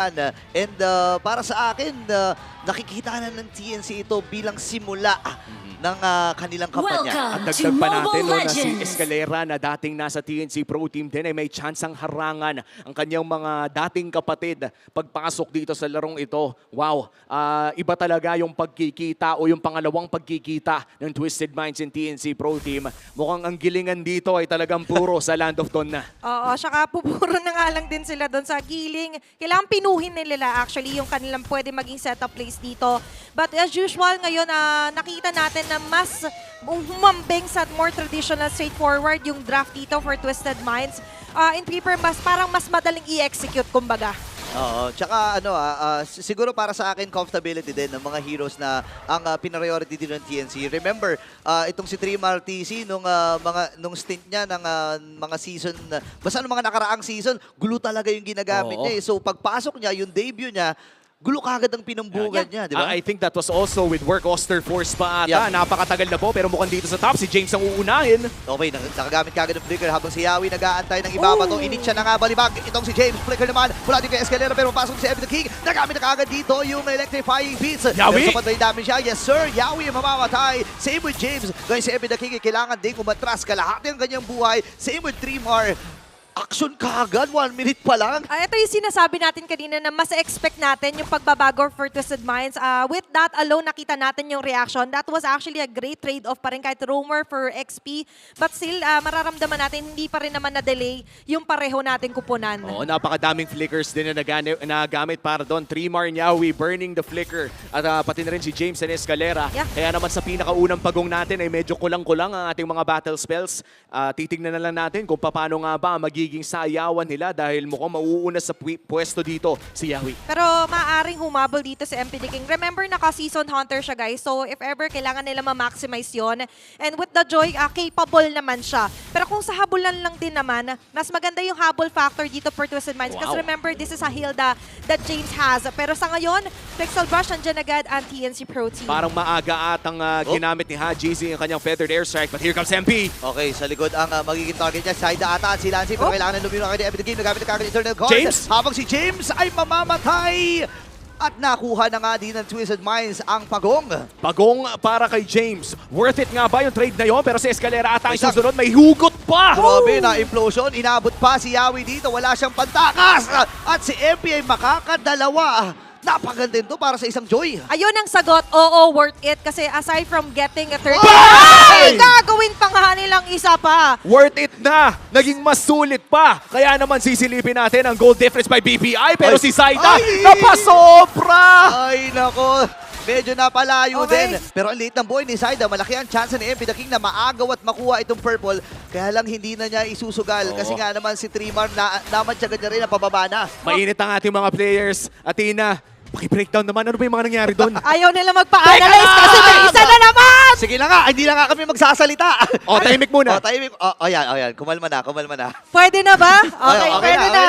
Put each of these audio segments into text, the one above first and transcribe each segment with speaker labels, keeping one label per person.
Speaker 1: And para sa akin, nakikita na ng TNC ito bilang simula ng kanilang kampanya.
Speaker 2: At dagdag pa natin no, na si Escalera na dating nasa TNC Pro Team din ay may tsansang harangan ang kanyang mga dating kapatid pagpasok dito sa larong ito. Wow, iba talaga yung pagkikita o yung pangalawang pagkikita ng Twisted Minds in TNC Pro Team. Mukhang ang gilingan dito ay talagang puro sa Land of Dawn na.
Speaker 3: Oo, saka pupuro na nga lang din sila doon sa giling. Kailangan pinuhin nila actually yung kanilang pwede maging setup plays dito. But as usual, ngayon nakita natin na mas humambing sa more traditional, straightforward yung draft dito for Twisted Minds. In paper, parang mas madaling i-execute, kumbaga.
Speaker 1: Oo, tsaka siguro para sa akin, comfortability din ng mga heroes na ang pinariority din ng TNC. Remember, itong si Trimar TC, nung stint niya ng mga season, basta nung mga nakaraang season, gulo talaga yung ginagamit niya. So pagpasok niya, yung debut niya, gulo kagad ang pinumbugan niya, di ba?
Speaker 2: I think that was also with Work Oster Force pa ata. Napakatagal na po, pero mukhang dito sa top, si James ang uunahin.
Speaker 1: Okay, nakagamit kagad ng flicker habang si Yawi nag-aantay ng ibabato. Initcha na nga balibag. Itong si James, flicker naman. Mula din kay Escalera, pero pasok si Evan the King. Nagamit na kagad dito yung electrifying beats.
Speaker 2: Yawi?
Speaker 1: Sa patay namin siya. Yes, sir. Yawi ang mamamatay. Same with James. Ngayon si Evan the King, kailangan din umatras. Kalahati ang kanyang buhay. Same with Trimar. Action kagad, 1 minute pa lang.
Speaker 3: Ito yung sinasabi natin kanina na mas expect natin yung pagbabago for Twisted Minds. With that alone, nakita natin yung reaction. That was actually a great trade-off pa rin kahit Roamer for XP. But still, mararamdaman natin, hindi pa rin naman na-delay yung pareho nating kupunan.
Speaker 2: Oo, napakadaming flickers din na nagamit para doon. Trimar Nyawi burning the flicker. At pati na rin si James and Escalera.
Speaker 3: Yeah.
Speaker 2: Kaya naman sa pinakaunang pagong natin ay medyo kulang-kulang ang ating mga battle spells. Titignan na lang natin kung paano nga ba magiging sayawan nila dahil mukhang mauuna sa pwesto dito si Yawi.
Speaker 3: Pero maaaring humabol dito si MPD King. Remember, naka-season hunter siya, guys. So, if ever, kailangan nila ma-maximize yon. And with the Joy, capable naman siya. Pero kung sa habulan lang din naman, mas maganda yung habol factor dito for Twisted Minds. Because remember, this is a Hilda that James has. Pero sa ngayon, Pixel Brush, andyan agad ang TNC Pro Team.
Speaker 2: Parang maaga at ang ginamit ni HaGZ ang kanyang feathered airstrike. But here comes MP.
Speaker 1: Okay, sa likod ang magiging target niya. Side ata at si Lancy. Pero kailangan na lumino kagad ni Evan the King. Nagamit na kagad Eternal Guards.
Speaker 2: James?
Speaker 1: Habang si James ay mamamatay. At nakuha na nga din ng Twisted Minds ang pagong.
Speaker 2: Pagong para kay James. Worth it nga ba yung trade na yon? Pero si Escalera ata ang susunod. May hugot pa!
Speaker 1: Grabe na implosion. Inabot pa si Yawi dito. Wala siyang pantakas. At si MP ay makakadalawa. Napaganda to para sa isang Joy.
Speaker 3: Ayun ang sagot, oo, worth it. Kasi aside from getting a 30,
Speaker 2: Ay!
Speaker 3: gagawin pa nga nilang isa pa.
Speaker 2: Worth it na! Naging mas sulit pa! Kaya naman sisilipin natin ang goal difference by BPI. Pero si Zaida, napasobra!
Speaker 1: Ay, nako. Medyo napalayo
Speaker 3: Okay.
Speaker 1: din. Pero ang liit ng buhay ni Zaida, malaki ang chance ni MP the King na maagaw at makuha itong purple. Kaya lang hindi na niya isusugal. Kasi nga naman si Trimar, namatyagan niya rin na pababa na.
Speaker 2: Mainit ang ating mga players. Athena, paki-breakdown naman. Ano ba yung mga nangyari doon?
Speaker 3: Ayaw nila magpa-analyze kasi may isa na naman!
Speaker 1: Sige na nga, hindi na nga kami magsasalita.
Speaker 2: O, tahimik muna.
Speaker 1: Tahimik. Ayan. Kumalma na.
Speaker 3: Pwede na ba? Okay, pwede na.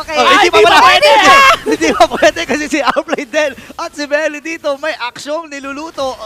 Speaker 3: Okay.
Speaker 1: Hindi pa pala
Speaker 3: pwede
Speaker 1: pwede.
Speaker 3: na!
Speaker 1: Hindi pa pwede kasi si Outplay din. At si Belly dito, may aksyong niluluto.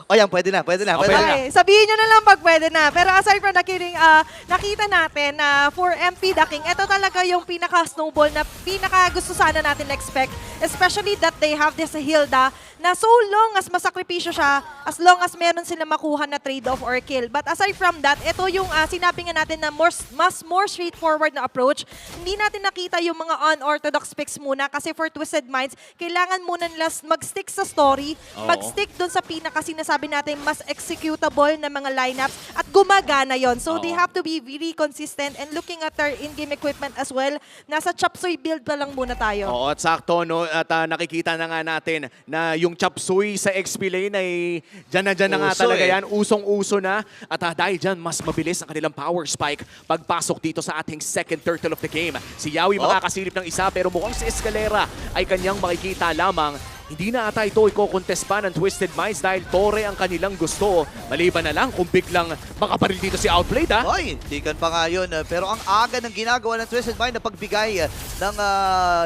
Speaker 1: Ayan, pwede na.
Speaker 3: Okay, sabihin nyo na lang pag pwede na. Pero aside from nakita natin na for MP the King, ito talaga yung pinaka-snowball na pinaka-gusto sana natin expect. Especially that they have this Hilda na so long as masakripisyo siya, as long as meron sila makuha na trade-off or kill. But aside from that, ito yung sinabi nga natin na more straightforward na approach. Hindi natin nakita yung mga unorthodox picks muna kasi for Twisted Minds, kailangan muna nila mag-stick sa story, mag-stick dun sa pinaka-sinasabi natin mas executable na mga lineups at gumagana yon. So they have to be very consistent and looking at their in-game equipment as well. Nasa chop suey build pa lang muna tayo.
Speaker 2: Oo, at sakto, no? At nakikita na nga natin na yung chop suey sa XP lane ay dyan na nga talaga yan. Usong-uso na. At dahil dyan, mas mabilis ang kanilang power spike pagpasok dito sa ating second turtle of the game. Si Yawi makakasilip ng isa pero mukhang si Escalera ay kanyang makikita lamang. Hindi na ata ito i-contest pa ng Twisted Minds dahil Torre ang kanilang gusto. Maliban na lang kung biglang makaparil dito si Outplayed, ha?
Speaker 1: Ay, tikan pa nga yun. Pero ang aga ng ginagawa ng Twisted Mind na pagbigay ng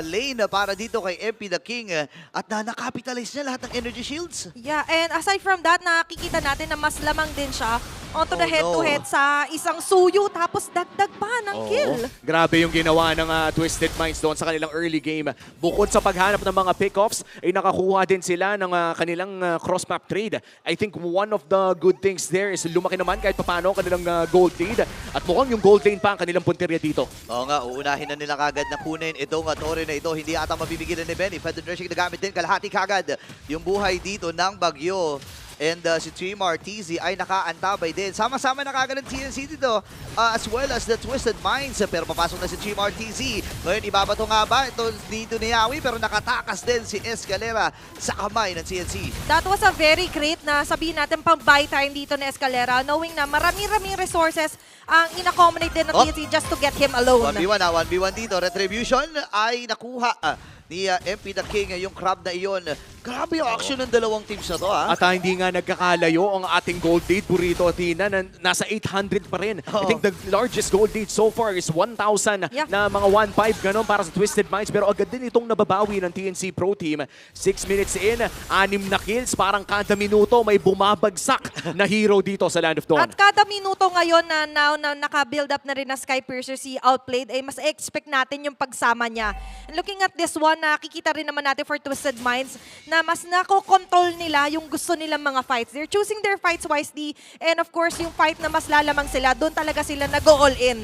Speaker 1: lane para dito kay MP the King at nakapitalize niya lahat ng energy shields.
Speaker 3: Yeah, and aside from that, nakikita natin na mas lamang din siya onto the
Speaker 1: Oh,
Speaker 3: head-to-head sa isang suyo, tapos dagdag pa ng
Speaker 2: Oo.
Speaker 3: kill.
Speaker 2: Grabe yung ginawa ng Twisted Minds doon sa kanilang early game. Bukod sa paghanap ng mga pick-offs, ay nakakuha din sila ng kanilang cross-map trade. I think one of the good things there is lumaki naman kahit paano ang kanilang gold lead. At mukhang yung gold lane pa ang kanilang punteriya dito.
Speaker 1: Oo nga, uunahin na nila kagad na kunin itong torre na ito. Hindi ata mabibigilan ni Benny. Feather Dressing nagamit din, kalahati kagad yung buhay dito ng Bagyo. And si Trimar TZ ay nakaantabay din. Sama-sama na kagad ng TNC dito, as well as the Twisted Minds. Pero papasok na si Trimar TZ. Ngayon, ibabato nga ba? Ito dito ni Yawi, pero nakatakas din si Escalera sa kamay ng TNC.
Speaker 3: That was a very great na sabihin natin pang buy time dito ni Escalera, knowing na marami-raming resources ang ina-accommodate din ng
Speaker 1: Oh.
Speaker 3: TNC just to get him alone.
Speaker 1: 1v1 na, 1v1 dito. Retribution ay nakuha ni MP the King, yung crab na iyon. Grabe yung action ng dalawang teams na to, ha?
Speaker 2: At hindi nga nagkakalayo ang ating gold lead, Burrito Athena, na nasa 800 pa rin. I
Speaker 1: Oo.
Speaker 2: think the largest gold lead so far is 1,000
Speaker 3: Yeah.
Speaker 2: na mga 1.5 ganon para sa Twisted Minds. Pero agad din itong nababawi ng TNC Pro Team. 6 minutes in, 6 na kills. Parang kada minuto may bumabagsak na hero dito sa Land of Dawn.
Speaker 3: At kada minuto ngayon na now na naka-build up na rin na Sky Piercer si Outplayed, ay mas expect natin yung pagsama niya. And looking at this one, nakikita rin naman natin for Twisted Minds na mas nako-control nila yung gusto nilang mga fights. They're choosing their fights wisely, and of course, yung fight na mas lalamang sila, doon talaga sila nag-all in.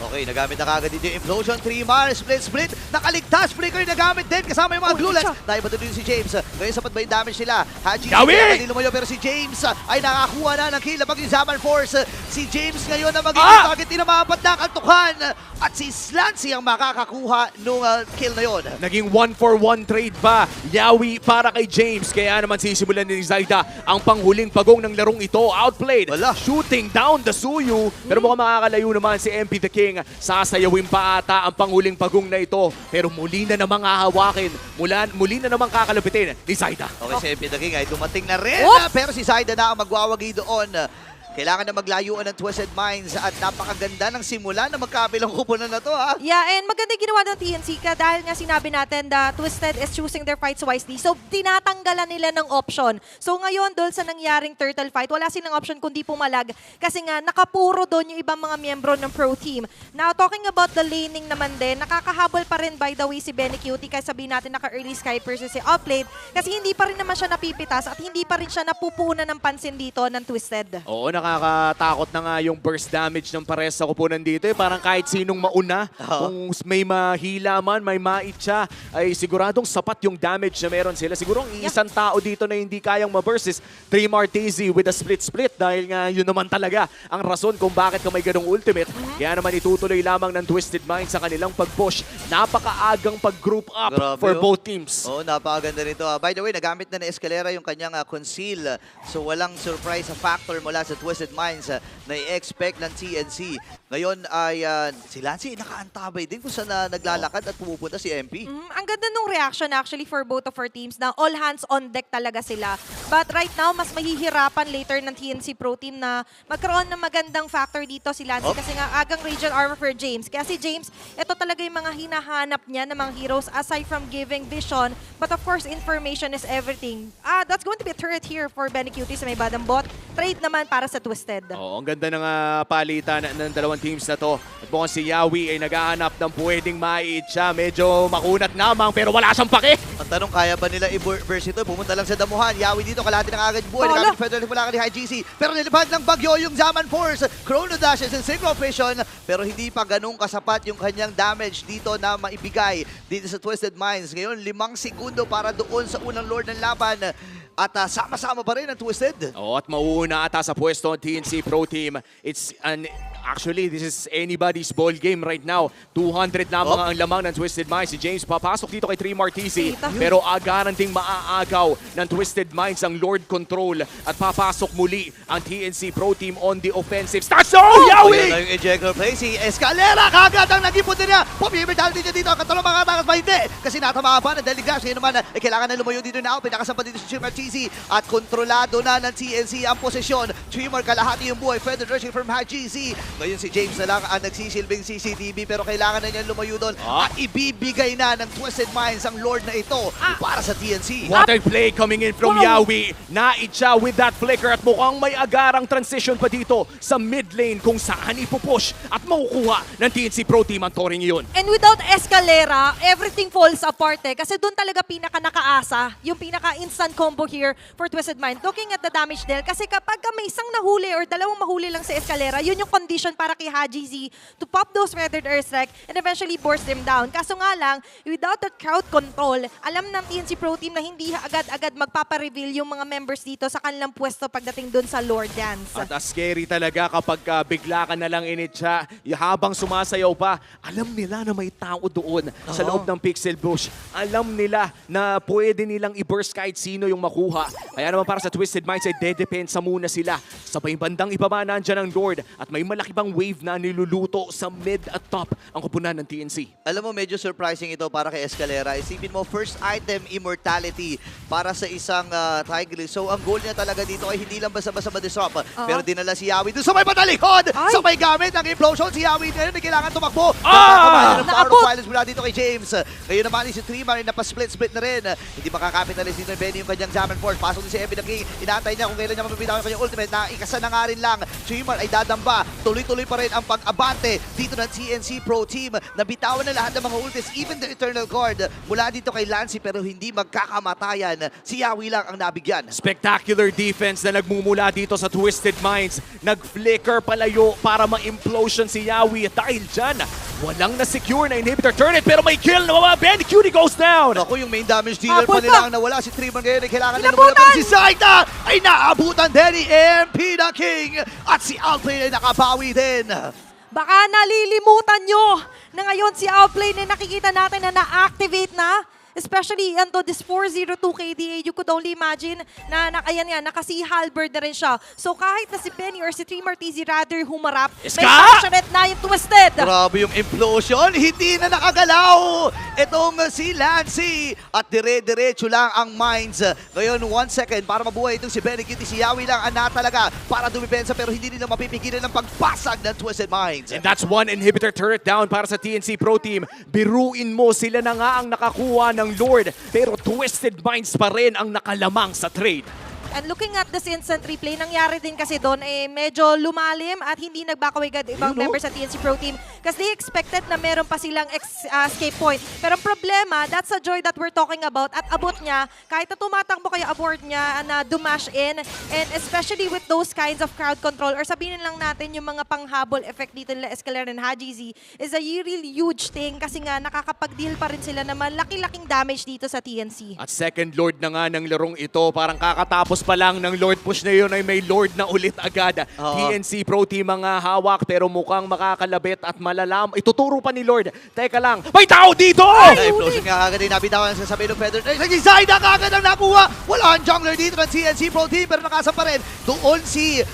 Speaker 1: Okay, nagamit na kagad dito yung Implosion, Trimar, split, nakaligtas, Flicker nagamit din, kasama yung mga
Speaker 3: Oh,
Speaker 1: Glulets.
Speaker 3: siya.
Speaker 1: Naiba din si James. Ngayon sapat ba yung damage nila? Haji,
Speaker 2: Yawi!
Speaker 1: hindi lumayo, pero si James ay nakakuha na ng kill. Labag yung Zaman Force. Si James ngayon na magiging target, inamapat na kaltukan. At si Slancy ang makakakuha nung kill na yon.
Speaker 2: Naging 1-for-1 trade pa. Yawi para kay James. Kaya naman sisimulan ni Zaida ang panghuling pagong ng larong ito. Outplayed.
Speaker 1: Wala.
Speaker 2: Shooting down the Suyu. Pero mukhang makakalayo naman si MP the King. Sasayawin pa ata ang panghuling pagong na ito. Pero muli na namang hahawakin. Muli na namang kakalapitin ni Zaida.
Speaker 1: Okay, si MP the King ay dumating na rin.
Speaker 3: Oh!
Speaker 1: Pero si Zaida na ang magwawagi doon. Kailangan na maglayuan ng Twisted Minds at napakaganda ng simula na magkabilang kupunan na to, ha?
Speaker 3: Yeah, and maganda yung ginawa ng TNC ka dahil nga sinabi natin that Twisted is choosing their fights wisely. So, tinatanggalan nila ng option. So, ngayon, doon sa nangyaring turtle fight, wala silang option kundi pumalag kasi nga nakapuro doon yung ibang mga miyembro ng pro team. Now, talking about the laning naman din, nakakahabol pa rin by the way si Benny Cutie kasi sabihin natin naka-early Sky Piercer si Outplayed kasi hindi pa rin naman siya napipitas at hindi pa rin siya napupunan ng pansin dito ng Twisted.
Speaker 2: Oo, nakakatakot na nga yung burst damage ng pares sa kupunan dito. Parang kahit sinong mauna, kung may mahila man, may mait siya, ay siguradong sapat yung damage na meron sila. Siguro ang isang tao dito na hindi kayang ma-burst is Trimar TZ with a split dahil nga yun naman talaga ang rason kung bakit ka may ganong ultimate. Kaya naman itutuloy lamang ng Twisted Minds sa kanilang pag-push. Napakaagang pag-group up
Speaker 1: Grabe,
Speaker 2: for
Speaker 1: oh.
Speaker 2: both teams.
Speaker 1: Oo, napakaganda nito. By the way, nagamit na ni Escalera yung kanyang conceal. So walang surprise sa factor mula sa Twisted Minds na i-expect ng TNC. Ngayon ay si Lancy nakaantabay din kung saan naglalakad at pumupunta si MP.
Speaker 3: Ang ganda nung reaction actually for both of our teams na all hands on deck talaga sila. But right now, mas mahihirapan later ng TNC Pro Team na magkaroon ng magandang factor dito si Lancy kasi nga agang Radiant Armor for James. Kaya si James, ito talaga yung mga hinahanap niya ng mga heroes aside from giving vision. But of course, information is everything. That's going to be a turret here for Benny Cutie sa may badang bot. Trade naman para sa Twisted.
Speaker 2: Oo, ang ganda ng palitan ng dalawang teams na to. At mukhang si Yawi ay naghahanap ng pwedeng mait siya. Medyo makunat lamang pero wala siyang pake.
Speaker 1: Ang tanong, kaya ba nila i-verse ito? Pumunta lang sa damuhan. Yawi dito, kalahati ng agad buhay.
Speaker 3: Wala.
Speaker 1: Nagamit Federal mula ka ni High GC. Pero nilipad ng bagyo yung Zaman Force. Chrono Dashes and Synchro Vision. Pero hindi pa ganun kasapat yung kanyang damage dito na maibigay dito sa Twisted Minds. Ngayon, 5 segundo para doon sa unang Lord ng laban. At sama-sama pa rin ang Twisted.
Speaker 2: Oo, at mauuna ata sa pwesto ng TNC Pro Team. Actually, this is anybody's ball game right now. 200 lamang ang lamang ng Twisted Minds. Si James papasok dito kay Trimar TC. Pero agaran ding maaagaw ng Twisted Minds ang Lord Control. At papasok muli ang TNC Pro Team on the offensive. Start zone! Yawi!
Speaker 1: Ayan na yung ejector play. Si Escalera kagad ang naging puti niya. Pumibitality niya dito. Ang katulong mga takas ba hindi? Kasi natamaan pa ng Deligas. Ngayon naman, kailangan na lumayo dito na out. Pinakasampa dito si Trimar TC. At kontrolado na ng TNC ang posisyon. Trimar kalahati yung buhay. Further rushing from High GC. Ngayon si James na lang ang nagsisilbing CCTV pero kailangan na niya lumayo doon at ibibigay na ng Twisted Minds ang Lord na ito para sa TNC.
Speaker 2: What a play coming in from Yawi. Naitcha with that flicker at mukhang may agarang transition pa dito sa mid lane kung saan ipupush at makukuha ng TNC Pro Team ang Toring yun.
Speaker 3: And without Escalera, everything falls apart Kasi doon talaga pinaka-nakaasa, yung pinaka-instant combo here for Twisted Mind. Looking at the damage deal, kasi kapag may isang nahuli or dalawang mahuli lang sa Escalera, yun yung condition para kay Haji Z to pop those feathered airstrike and eventually burst them down. Kaso nga lang, without the crowd control, alam ng TNC Pro Team na hindi agad-agad magpapareveal yung mga members dito sa kanilang pwesto pagdating doon sa Lord Dance.
Speaker 2: At scary talaga kapag bigla ka na lang initcha, habang sumasayaw pa, alam nila na may tao doon sa loob ng Pixel Bush. Alam nila na pwede nilang i-burst kahit sino yung makuha. Kaya naman para sa Twisted Minds ay dedepensa muna sila. Sabay bandang ibaba nandyan ang Lord at may malaki pang wave na niluluto sa mid at top ang kupunan ng TNC.
Speaker 1: Alam mo, medyo surprising ito para kay Escalera. Isipin mo, first item, immortality para sa isang Tigreal. So, ang goal niya talaga dito ay hindi lang basta-basta ma-disrupt. Pero dinala si Yawi doon sa may patalikod! Sa may gamit ng implosion, si Yawi na kailangan tumakbo. Ng power of violence mula dito kay James. Ngayon naman si Tremar ay napa-split-split na rin. Hindi makakapitalize dito ng Benny yung kanyang Jam and Force. Pasok din si Epi King. Inaantay niya kung kailan niya mapipitawan yung kanyang ultimate. Naikasa na nga rin lang. Tremar ay dadamba. Tuloy-tuloy pa rin ang pag-abante dito ng TNC Pro Team. Nabitawan na lahat ng mga ultis, even the Eternal Guard. Mula dito kay Lancy pero hindi magkakamatayan. Si Yawi lang ang nabigyan.
Speaker 2: Spectacular defense na nagmumula dito sa Twisted Minds. Nag-flicker palayo para ma-implosion si Yawi. Dahil dyan, walang na-secure na inhibitor turret pero may kill na Ben Cutie goes down!
Speaker 1: Ako yung main damage dealer pa
Speaker 3: Abot
Speaker 1: nila
Speaker 3: pa.
Speaker 1: ang nawala. Si Tremor ngayon ay kailangan na
Speaker 3: Inabutan!
Speaker 1: lumula. Pero si Zaida ay naabutan din ni MP the King. At si Alplay ay nakabawi din.
Speaker 3: Baka nalilimutan nyo na ngayon si Outplay na nakikita natin na na-activate na. Especially into this 402 KDA, you could only imagine na ayan nga, naka-si halberd na rin siya. So kahit na si Benny or si Tremor TZ rather humarap, may passionate na yung Twisted.
Speaker 1: Grabe yung implosion. Hindi na nakagalaw. Itong si Lancy. At dire-diretso lang ang Minds. Ngayon, 1 second para mabuhay itong si Benny Kitty. Si Yawi lang ang natalaga para dumipensa pero hindi nila mapipigilan ng pagpasag ng Twisted Minds.
Speaker 2: And that's one inhibitor turret down para sa TNC Pro Team. Biruin mo, sila na nga ang nakakuha ng Lord, pero Twisted Minds pa rin ang nakalamang sa trade.
Speaker 3: And looking at this instant replay, nangyari din kasi doon medyo lumalim at hindi nag-back away agad ibang members sa TNC Pro Team kasi they expected na meron pa silang escape point. Pero ang problema, that's a joy that we're talking about at abot niya, kahit na tumatakbo kayo aboard niya na dumash in and especially with those kinds of crowd control or sabihin lang natin yung mga panghabol effect dito nila Escalera and Haji Z is a really huge thing kasi nga nakakapag-deal pa rin sila na malaki-laking damage dito sa TNC.
Speaker 2: At second Lord na nga ng larong ito, parang kakatapos pa lang ng Lord push na yun ay may Lord na ulit agad. TNC Pro Team ang hawak pero mukhang makakalabit at malalam. Ituturo pa ni Lord. Teka lang, may tao dito!
Speaker 1: Implosion nga kagad din. Nabitawan sa sabi ng Feather. Si Zaida kagad ang nakuha. Wala ang jungler dito ng TNC Pro Team pero nakasam pa rin. Doon si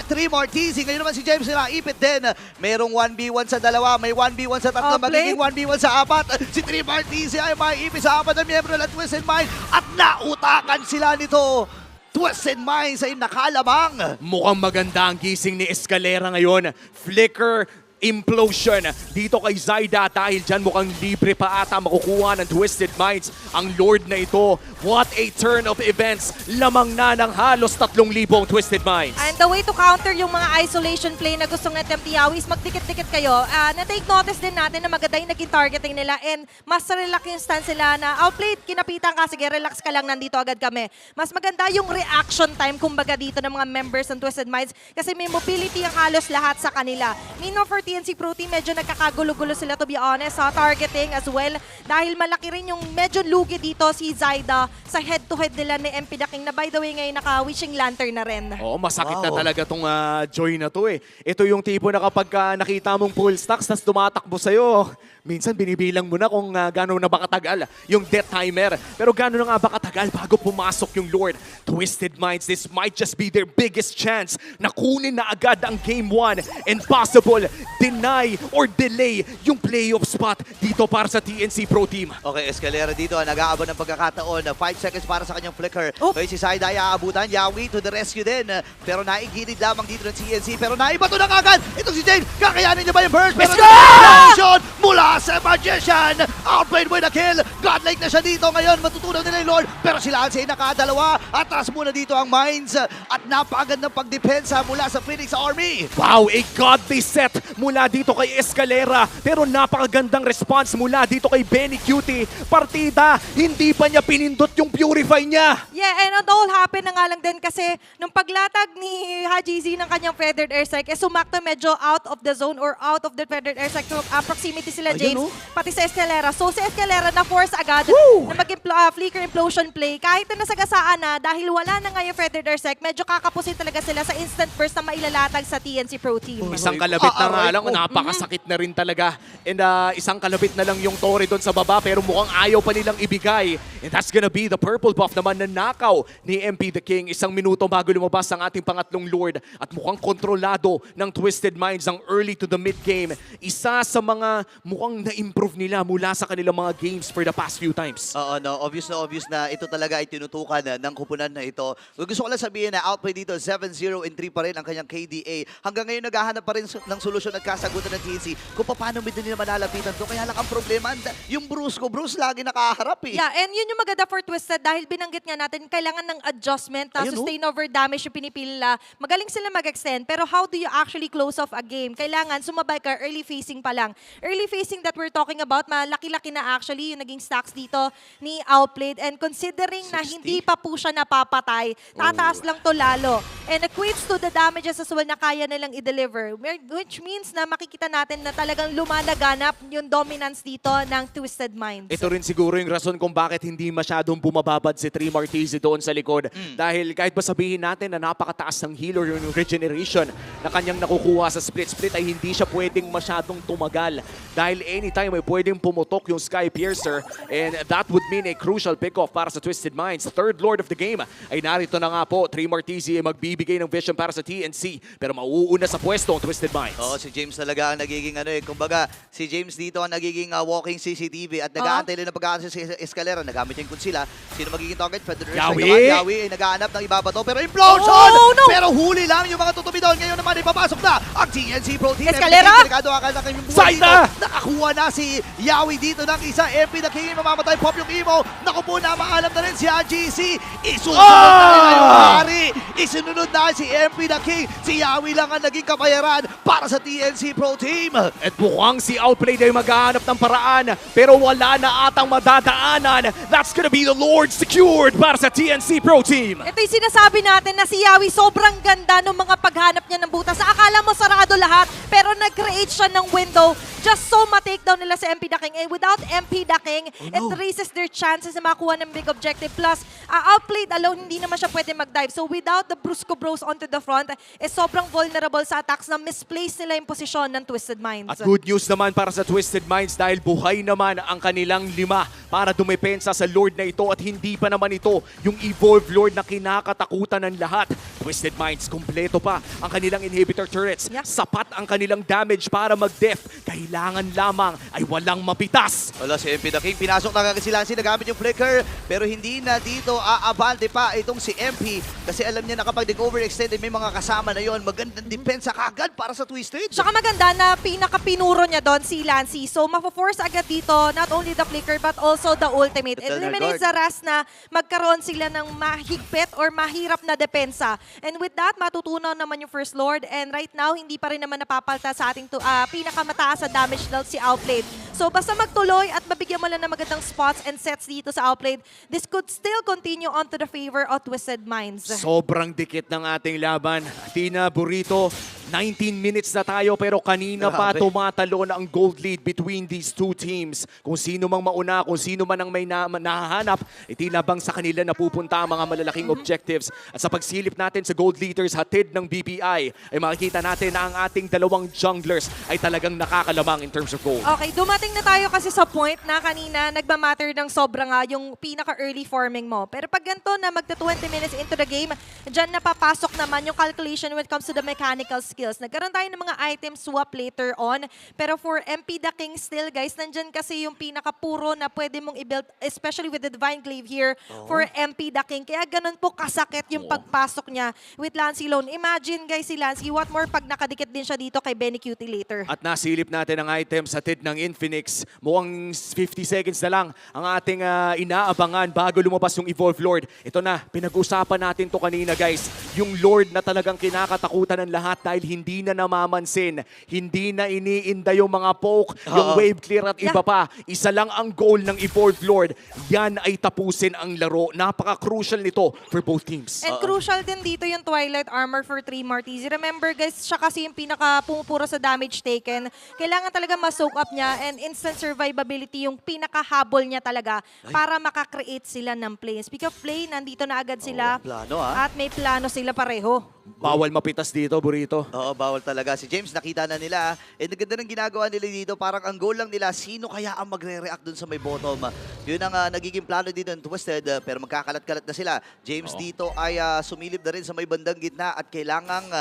Speaker 1: Tremor TZ. Ngayon naman si James na ipit din. Merong 1v1 sa dalawa. May 1v1 sa tatlo. Magiging 1v1 sa apat. Si Tremor TZ ay maiipit sa apat na miyembro ng Twisted Mind at nautakan sila nito. Twisted Minds ay nakalamang.
Speaker 2: Mukhang maganda ang gising ni Escalera ngayon. Flicker, implosion dito kay Zaida dahil dyan mukhang libre pa ata makukuha ng Twisted Minds ang Lord na ito. What a turn of events. Lamang na ng halos 3,000 ang Twisted Minds.
Speaker 3: And the way to counter yung mga isolation play na gustong attempt ni Yawi is magdikit-dikit kayo. Na-take notice din natin na maganda yung naging targeting nila and mas relax yung stance sila na outplayed, kinapitan ka, sige relax ka lang, nandito agad kami. Mas maganda yung reaction time kumbaga dito ng mga members ng Twisted Minds kasi may mobility ang halos lahat sa kanila. Meanwhile for TNC Pro Team, medyo nagkakagulo-gulo sila to be honest sa targeting as well dahil malaki rin yung medyo lugi dito si Zaida sa head-to-head nila ni MP the King na by the way ngayon naka-wishing lantern na rin.
Speaker 2: Oo, masakit na talaga tong Joy na to eh. Ito yung tipo na kapag nakita mong full stacks tas tumatakbo sa'yo, minsan binibilang mo na kung gano'n na ba katagal yung death timer. Pero gano'n na nga ba katagal bago pumasok yung Lord? Twisted Minds, this might just be their biggest chance na kunin na agad ang Game 1 and possible deny or delay yung playoff spot dito para sa TNC Pro Team.
Speaker 1: Okay, Escalera dito, nag-aabot ng pagkakataon. 5 seconds para sa kanyang flicker.
Speaker 3: Oh.
Speaker 1: Okay, si Saida ay aabutan. Yawi to the rescue din. Pero naigilid lamang dito ng TNC. Pero naibato na agad. Itong si Jane, kakayanin niya ba yung burst? Pero
Speaker 2: Let's go!
Speaker 1: explosion mula sa Magician. Outplayed with a kill. Godlike na siya dito. Ngayon, matutunaw nila yung Lord. Pero sila ay nakadalawa. Atras muna dito ang Mines. At napakagandang pagdepensa mula sa Phoenix Army.
Speaker 2: Wow, a godly set mula dito kay Escalera. Pero napakagandang response mula dito kay Benny Cutie. Partida, hindi pa niya pinindot yung Purify niya.
Speaker 3: Yeah, and it all happened na nga lang din kasi nung paglatag ni Haji Z ng kanyang feathered airstrike, sumakto medyo out of the zone or out of the feathered airstrike. So, proximity sila, James,
Speaker 1: Ayun,
Speaker 3: pati sa Escalera. So, si Escalera na-force agad
Speaker 2: Woo!
Speaker 3: na flicker implosion play. Kahit na nasagasaan na, dahil wala na nga yung feathered airstrike, medyo kakapusin talaga sila sa instant burst na mailalatag sa TNC Pro Team.
Speaker 2: Isang kalabit na nga lang,
Speaker 1: ko.
Speaker 2: napakasakit na rin talaga. And isang kalabit na lang yung Torre doon sa baba pero mukhang ayaw pa nilang ibigay. And that's gonna be the purple buff naman na nakaw ni MP the King. Isang minuto bago lumabas ang ating pangatlong Lord at mukhang kontrolado ng Twisted Minds ang early to the mid game. Isa sa mga mukhang na-improve nila mula sa kanilang mga games for the past few times.
Speaker 1: Oo, no, obvious na ito talaga ay tinutukan ng kupunan na ito. Gusto ko lang sabihin na outplay dito, 7-0-3 pa rin ang kanyang KDA. Hanggang ngayon naghahanap pa rin ng solusyon at kasagutan ng TNC kung paano nila malalapitan to. Kaya lang ang problema, yung Bruce lagi nakaharap eh.
Speaker 3: Yeah, and yun yung maganda for Twisted dahil binanggit nga natin, kailangan ng adjustment,
Speaker 1: Ayun,
Speaker 3: sustain over damage yung pinipila. Magaling sila mag-extend, pero how do you actually close off a game? Kailangan sumabay ka early facing pa lang. Early facing that we're talking about, malaki-laki na actually yung naging stacks dito ni Outplayed. And considering na
Speaker 1: 60?
Speaker 3: hindi pa po siya napapatay, tataas lang to lalo. And equates to the damages as well na kaya nilang i-deliver. Which means na makikita natin na talagang lumalaganap yung dominance dito ng Twisted Minds.
Speaker 2: Ito rin siguro yung rason kung bakit hindi masyadong bumababad si Tri Martisi doon sa likod. Dahil kahit ba sabihin natin na napakataas ng heal or yung regeneration na kanyang nakukuha sa split-split ay hindi siya pwedeng masyadong tumagal. Dahil anytime ay pwedeng pumutok yung Sky Piercer and that would mean a crucial pick-off para sa Twisted Minds. Third Lord of the game ay narito na nga po. Tri Martisi ay magbibigay ng vision para sa TNC pero mauuna sa pwesto ang Twisted Minds.
Speaker 1: Oo, si James talaga ang nagiging kumbaga, si James dito ang nagiging walking CCTV at nag-aantay rin ng pag-aantay sa Escalera. Nagamit yung sila. Sino magiging target? Federer
Speaker 2: Yawi!
Speaker 1: Yawi ay nag-aanap ng ibabato pero implosion!
Speaker 3: Oh, no!
Speaker 1: Pero huli lang yung mga tutubi doon. Ngayon naman ipapasok na ang TNC Pro Team.
Speaker 3: Escalera!
Speaker 1: Delikado akal na kanyang buhay
Speaker 2: Side
Speaker 1: dito.
Speaker 2: na!
Speaker 1: Nakakuha na si Yawi dito ng isa. MP the King mamamatay. Pop yung emo. Naku po na maalam na rin si AGC. Isusunod na nila yung hari. Isunod na si MP the King. Si Yawi lang ang naging kapayaran para sa TNC Pro Team.
Speaker 2: At mukhang si Outplayed ay maghahanap ng paraan pero wala na atang madadaanan. That's gonna be the Lord secured para sa TNC Pro Team.
Speaker 3: Ito yung sinasabi natin na si Yawi sobrang ganda ng mga paghanap niya ng butas. Akala mo sarado lahat, pero nag-create siya ng window just so ma-takedown nila si MP the King. And without MP the King, it raises their chances na makuha ng big objective. Plus, Outplayed alone, hindi naman siya pwede mag-dive. So without the Brusco Bros onto the front, sobrang vulnerable sa attacks na misplace nila yung posisyon ng Twisted Minds.
Speaker 2: At good news naman para sa Twisted Minds dahil buhay naman ang kanilang 5 para dumepensa sa Lord na ito at hindi pa naman ito yung Evolve Lord na kinakatakutan ng lahat. Twisted Minds, kumpleto pa ang kanilang inhibitor turrets.
Speaker 3: Yeah.
Speaker 2: Sapat ang kanilang damage para mag-def. Kailangan lamang ay walang mapitas.
Speaker 1: Wala si MP the King. Pinasok na kagad si Lancy. Nagamit yung flicker. Pero hindi na dito aabante pa itong si MP. Kasi alam niya na kapag nag-overextend may mga kasama na yon. Magandang depensa kagad para sa Twisted.
Speaker 3: Tsaka maganda na pinaka-pinuro niya doon si Lancy. So, mapo-force agad dito not only the flicker but also the ultimate. It
Speaker 1: Eternal
Speaker 3: eliminates the Ras na magkaroon sila ng mahigpit or mahirap na depensa. And with that, matutunaw naman yung First Lord. And right now, hindi pa rin naman napapalta sa ating pinakamataas sa damage dealt si Outplayed. So, basta magtuloy at mabigyan mo lang ng magandang spots and sets dito sa Outplayed, this could still continue on to the favor of Twisted Minds.
Speaker 2: Sobrang dikit ng ating laban. Tina Burrito, 19 minutes na tayo pero kanina pa
Speaker 1: Grabe.
Speaker 2: tumatalo na ang gold lead between these two teams. Kung sino mang mauna, kung sino man ang may nahahanap, itinabang sa kanila na pupunta ang mga malalaking objectives. At sa pagsilip natin natin sa Gold Leaders hatid ng BPI, ay makikita natin na ang ating dalawang junglers ay talagang nakakalamang in terms of gold.
Speaker 3: Okay, dumating na tayo kasi sa point na kanina nagmamatter ng sobra nga yung pinaka-early forming mo. Pero pag ganito na magta 20 minutes into the game, dyan napapasok naman yung calculation when it comes to the mechanical skills. Nagkaroon tayo ng mga item swap later on. Pero for MP the King still, guys, nandyan kasi yung pinaka-puro na pwede mong i-build, especially with the Divine Glaive here for MP the King. Kaya ganun po kasakit yung pagpasok niya with Lancey Lone. Imagine, guys, si Lancey, what more pag nakadikit din siya dito kay Benny Cutie later.
Speaker 2: At nasilip natin ang items hatid ng Infinix. Mukhang 50 seconds na lang ang ating inaabangan bago lumabas yung Evolve Lord. Ito na, pinag-usapan natin to kanina, guys. Yung Lord na talagang kinakatakutan ng lahat dahil hindi na namamansin, hindi na iniinda yung mga poke, yung wave clear at iba pa. Isa lang ang goal ng Evolve Lord. Yan ay tapusin ang laro. Napaka-crucial nito for both teams.
Speaker 3: And crucial din dito yung Twilight Armor for 3 Martiz. Remember, guys, siya kasi yung pinaka-pumupuro sa damage taken. Kailangan talaga ma-soak up niya and instant survivability yung pinaka-habol niya talaga para makakreate sila ng play. Speak of play, nandito na agad sila.
Speaker 1: Plano
Speaker 3: At may plano sila pareho.
Speaker 2: Bawal mapitas dito, Burrito.
Speaker 1: Oo, bawal talaga. Si James, nakita na nila. And ang ganda ng ginagawa nila dito. Parang ang goal lang nila, sino kaya ang magre-react dun sa may bottom. Yun ang nagiging plano dito ng Twisted. Pero magkakalat-kalat na sila. James dito ay sumilip na rin sa may bandang gitna. At kailangang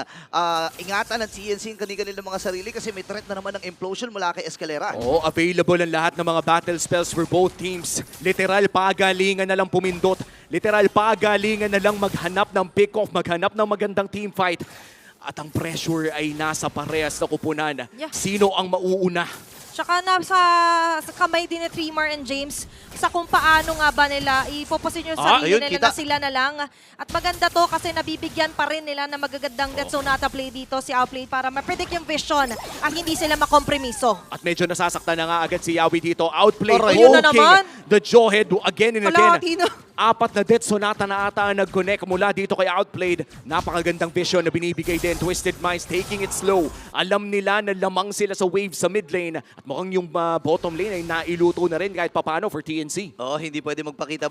Speaker 1: ingatan ng TNC yung kanilang mga sarili kasi may threat na naman ng implosion mula kay Escalera.
Speaker 2: Oo, available ang lahat ng mga battle spells for both teams. Literal, pagalingan na lang pumindot. Literal, pagalingan na lang maghanap ng pick-off, maghanap ng magandang team fight. At ang pressure ay nasa parehas na kupunan.
Speaker 3: Yeah.
Speaker 2: Sino ang mauuna?
Speaker 3: Tsaka nasa sa kamay din ni Tremor and James sa kung paano nga ba nila ipoposition yung sarili
Speaker 1: ayun,
Speaker 3: nila
Speaker 1: kita.
Speaker 3: na sila na lang. At maganda to kasi nabibigyan pa rin nila na magagandang Death Sonata play dito si Outplay para ma-predict yung vision at hindi sila makompromiso.
Speaker 2: At medyo nasasaktan na nga agad si Yawi dito. Outplayed,
Speaker 1: Aray.
Speaker 3: Ayun na
Speaker 2: poking
Speaker 3: naman.
Speaker 2: the Jawhead again and again.
Speaker 3: Kalahati na.
Speaker 2: 4 na Death Sonata na ata ang nag-connect mula dito kay Outplayed. Napakagandang vision na binibigay din. Twisted Minds taking it slow. Alam nila na lamang sila sa wave sa mid lane. At mukhang yung bottom lane ay nailuto na rin kahit papano for TNC.
Speaker 1: Oo, hindi pwede magpakita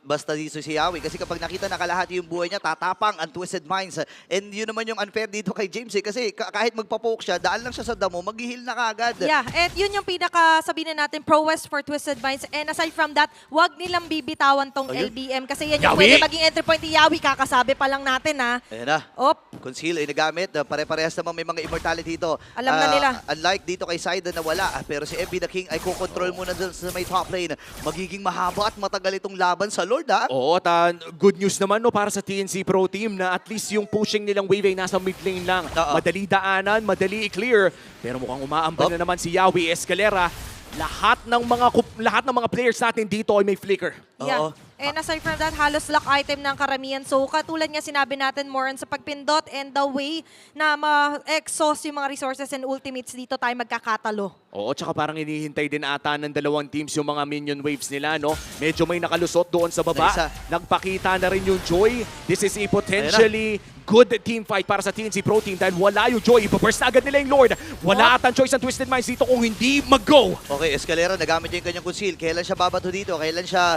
Speaker 1: basta dito si Yawi. Kasi kapag nakita na kalahati yung buhay niya, tatapang ang Twisted Minds. And yun naman yung unfair dito kay James. Kasi kahit magpapoke siya, daan lang siya sa damo, mag-heal na kagad.
Speaker 3: Yeah, at yun yung pinaka sabihin na natin prowess for Twisted Minds. And aside from that, wag nilang bibitawan tong
Speaker 1: Ayun.
Speaker 3: LBM kasi yan yung
Speaker 2: Yawi!
Speaker 3: pwede maging entry point ni Yawi. Kakasabi pa lang natin ha.
Speaker 1: Ayan na.
Speaker 3: Op,
Speaker 1: Conceal ay nagamit. Pare-parehas naman may mga immortality dito.
Speaker 3: Alam na nila.
Speaker 1: Unlike dito kay Saida na wala. Pero si MB the King ay kukontrol muna dun sa may top lane. Magiging mahaba at matagal itong laban sa Lord ha.
Speaker 2: Oo, at good news naman no para sa TNC Pro Team na at least yung pushing nilang wave ay nasa mid lane lang.
Speaker 1: Oo.
Speaker 2: Madali daanan, madali i-clear. Pero mukhang umaambal na naman si Yawi Escalera. Lahat ng mga players natin dito ay may flicker.
Speaker 3: yeah.
Speaker 1: Oo.
Speaker 3: And aside from that, halos lock item ng karamihan. So katulad nga sinabi natin more on sa pagpindot and the way na ma-exhaust yung mga resources and ultimates dito tayo magkakatalo.
Speaker 2: Oo, tsaka parang hinihintay din ata ng dalawang teams yung mga minion waves nila, no? Medyo may nakalusot doon sa baba.
Speaker 1: Isa.
Speaker 2: Nagpakita na rin yung Joy. This is a potentially good team fight para sa TNC Pro Team dahil wala yung Joy. Ipaburst na agad nila yung Lord. Wala atang choice ang Twisted Minds dito kung hindi mag-go.
Speaker 1: Okay, Escalera, nagamit niya yung kanyang conceal. Kailan siya babato dito? Kailan siya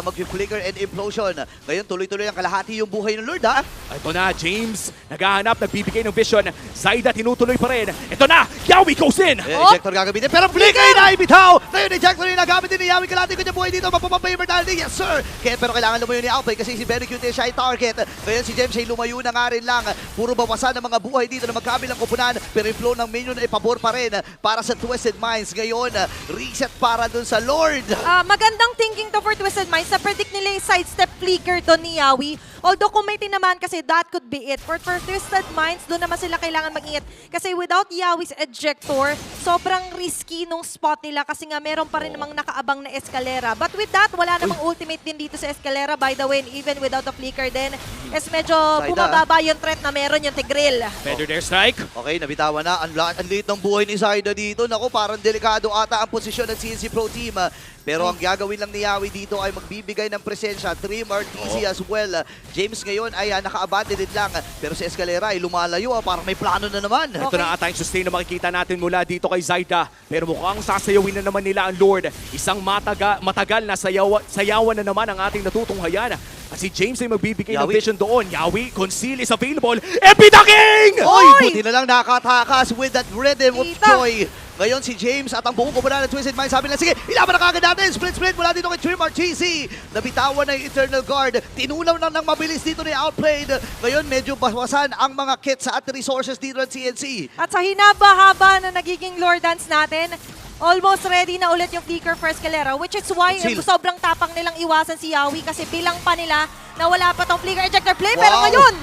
Speaker 1: mag-flicker and implosion? Ngayon, tuloy-tuloy ang kalahati yung buhay ng Lord, ha?
Speaker 2: Ito na, James. Naghahanap, nagbibigay ng vision. Zaida tinutuloy pa rin. Ito na, Yawi goes in.
Speaker 1: Ayan, ejector gagamitin. Pero flicker na ibitaw! Ngayon, ejector yung nagamit din ni Yawi. Kalahati ko niya buhay dito. Mapapapa yung mortality. Yes, sir! Pero kailangan lumayo ni Outplay kasi si Benny Cute siya ay target. Ngayon, si James ay lumayo na nga rin lang. Puro bawasan ng mga buhay dito na magkabilang kupunan. Pero yung flow ng minion ay pabor pa rin para sa Twisted Minds. Ngayon, reset para dun sa Lord.
Speaker 3: Magandang thinking to for Twisted Minds. Sa-predict nila yung sidestep flicker to ni Yawi. Although kung may tinamaan kasi that could be it. For Twisted Minds, doon naman sila kailangan mag-ingat. Kasi without Yawi's ejector, sobrang risky nung spot nila kasi nga meron pa rin namang nakaabang na Escalera. But with that, wala namang ultimate din dito sa Escalera. By the way, even without a flicker din, is medyo bumababa yung threat na meron yung Tigril.
Speaker 2: Better their strike.
Speaker 1: Okay, nabitawan na. Ang liit ng buhay ni Zaida dito. Naku, parang delikado ata ang posisyon ng CNC Pro Team. Pero ang gagawin lang ni Yawi dito ay magbibigay ng presensya. Tremor, TC as well. James ngayon ay naka-abandoned lang. Pero si Escalera ay lumalayo. Parang may plano na naman.
Speaker 2: Ito na ata yung sustain na makikita natin mula dito kay Zaida. Pero mukhang sasayawin na naman nila ang Lord. Isang matagal na sayawan na naman ang ating natutunghayan. At si James ay magbibigay ng
Speaker 1: Yawi.
Speaker 2: vision doon. Yawi, Conceal is available. MP the King!
Speaker 1: Oy, buti na lang nakatakas with that rhythm of
Speaker 3: Kita.
Speaker 1: joy. Ngayon si James at ang buong komunidad ng Twisted Mind sabi na, sige, ilaban na kagad natin. Split mula dito kay Trim RTC. Nabitawan na yung Eternal Guard. Tinunaw na ng mabilis dito ni Outplayed. Ngayon medyo bawasan ang mga kits at resources dito ng TNC.
Speaker 3: At sa hinaba-haba na nagiging lore dance natin, almost ready na ulit yung Flicker for Escalera, which is why
Speaker 1: Seal.
Speaker 3: sobrang tapang nilang iwasan si Yawi kasi bilang pa nila na wala pa tong Flicker Ejector Play. Pero
Speaker 1: Wow.
Speaker 3: ngayon,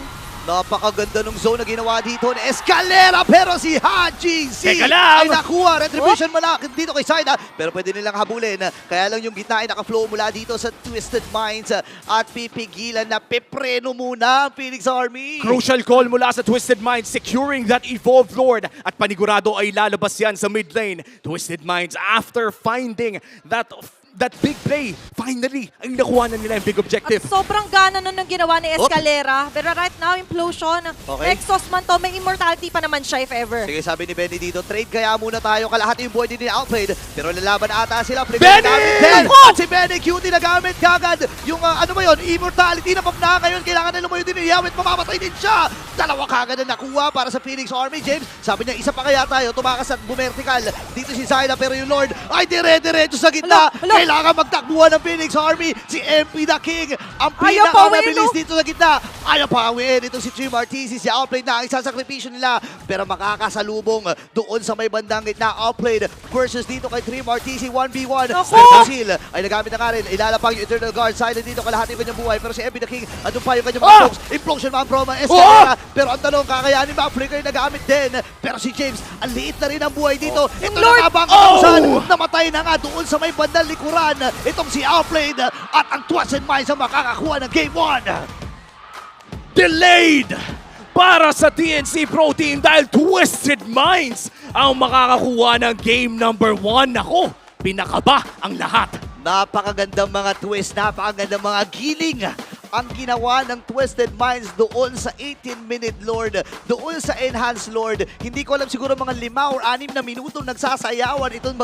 Speaker 1: Napakaganda ng zone na ginawa dito ni Escalera, pero si Haji C
Speaker 2: Teka lang!
Speaker 1: ay nakuha. Retribution malaki dito kay Saida, pero pwede nilang habulin. Kaya lang yung gitna ay nakaflow mula dito sa Twisted Minds at pipigilan na pepreno muna ang Phoenix Army.
Speaker 2: Crucial call mula sa Twisted Minds, securing that Evolved Lord. At panigurado ay lalabas yan sa mid lane. Twisted Minds, after finding that big play, finally, ay nakuha na nila yung big objective.
Speaker 3: at sobrang gana nun ng ginawa ni Escalera. Pero right now, Implosion,
Speaker 1: Okay.
Speaker 3: Exhaust man to, may immortality pa naman siya if ever.
Speaker 1: Sige, sabi ni Benny dito, trade kaya muna tayo. Kalahati yung buhay din ni Outplayed, pero lalaban ata sila.
Speaker 2: Benny!
Speaker 1: At si Benny, cutie na gamit kagad. Yung ano ba yun, immortality na pop na ngayon. Kailangan na lumayo din ni Yawit, mamamatay din siya. Dalawa kagad na nakuha para sa Phoenix Army. James, sabi niya, isa pa kaya tayo. Tumakas at bumertical. Dito si Zyla, pero yung Lord ay dire-diretso sa gitna.
Speaker 3: Hala.
Speaker 1: Kailangan magtakbuhan ng Phoenix Army. Si MP the King, ang
Speaker 3: Ayaw pauwiin,
Speaker 1: pinakamabilis
Speaker 3: no?
Speaker 1: dito sa gitna. Ayaw pauwiin. Ito si Trim RTC, si Outplayed na ang isasakripisyo nila. Pero makakasalubong doon sa may bandang gitna. Outplayed versus dito kay Trim RTC 1v1.
Speaker 3: Naku!
Speaker 1: Seal ay nagamit na ka rin. Ilalapang yung Eternal Guard. Silent dito, kalahati yung kanyang buhay. Pero si MP the King, andun pa yung kanyang mga
Speaker 2: Ah!
Speaker 1: folks. Implosion man from Escalera. Pero ang tanong, kakayanin ba ang flicker na gamit din? Pero si James, ang liit na rin ang buhay dito. Ito
Speaker 3: Lord!
Speaker 1: na nga ba ang
Speaker 2: Oh!
Speaker 1: katapusan? Namatay na nga doon sa may bandang likuran. Itong si Outplayed at ang Twisted Minds ang makakakuha ng Game 1.
Speaker 2: Delayed para sa TNC Pro Team dahil Twisted Minds ang makakakuha ng game number 1. Ako, pinakaba ang lahat.
Speaker 1: Napakagandang mga twist, napakagandang mga giling ang ginawa ng Twisted Minds doon sa 18-minute Lord, doon sa Enhanced Lord. Hindi ko alam, siguro mga 5 or 6 na minuto nagsasayawan itong